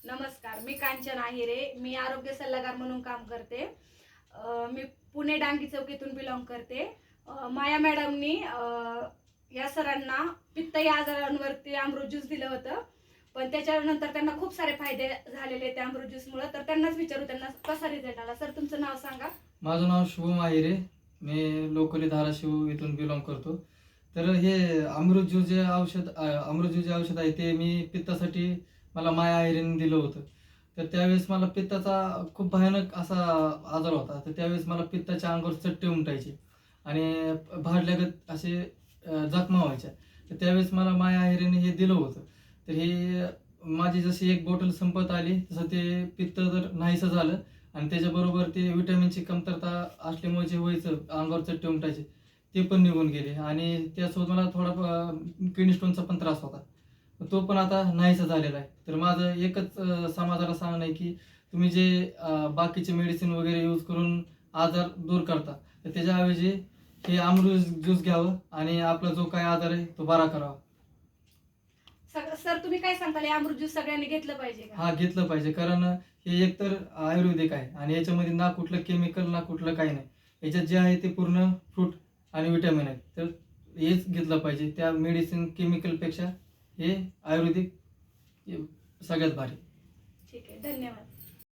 नमस्कार, मी कांचन आहिरे. मी आरोग्य सल्लागार म्हणून काम करते. मी पुणे डांगी चौकीतून बिलॉंग करते. माया मॅडमनी या सरांना पित्त या आजारांवरती अमृत ज्यूस दिलं होतं, पण त्याच्यानंतर त्यांना खूप सारे फायदे झालेले त्या अमृत ज्यूसमुळे. तर त्यांनाच विचारू, त्यांना कसा रिझल्ट आला. सर, तुमचं नाव सांगा. माझं नाव शुभम आहिरे. मी लोकली धाराशिव इथून बिलॉंग करतो. तर हे अमृत ज्यूस जे औषध आहे ते मी पित्तासाठी मला माया आहिरेने दिलं होतं. तर त्यावेळेस मला पित्ताचा खूप भयानक असा आजार होता. तर त्यावेळेस मला पित्ताच्या अंगावर चट्टे उमटायचे आणि भाडल्यागत असे जखमा व्हायच्या. तर त्यावेळेस मला माया आहिरेने हे दिलं होतं. तर हे माझी जशी एक बॉटल संपत आली तसं ते पित्त तर नाहीसं झालं आणि त्याच्याबरोबर ते विटॅमिनची कमतरता असल्यामुळे जे व्हायचं अंगावर चट्टे उमटायचे ते पण निघून गेले आणि त्यासोबत मला थोडा किडनी स्टोनचा पण त्रास होता. तो पण आता नाहीसा झालेला आहे. तर माझं एकच समाजाला सांगणं आहे की तुम्ही जे बाकीचे मेडिसिन वगैरे यूज करून आजार दूर करता, तर त्याच्याऐवजी हे अमृत ज्यूस घ्यावं आणि आपला जो काय आजार आहे तो बरा करावा. सर, तुम्ही काय सांगताल, हे अमृत ज्यूस सगळ्यांनी घेतलं पाहिजे का? हा, घेतलं पाहिजे. कारण हे एकतर आयुर्वेदिक आहे आणि याच्यामध्ये ना कुठलं केमिकल ना कुठलं काही नाही. याच्यात जे आहे ते पूर्ण फ्रूट आणि विटॅमिन आहेत. तर हेच घेतलं पाहिजे. त्या मेडिसिन केमिकलपेक्षा हे आयुर्वेदिक हे सगळ्यात भारी. ठीक आहे, धन्यवाद.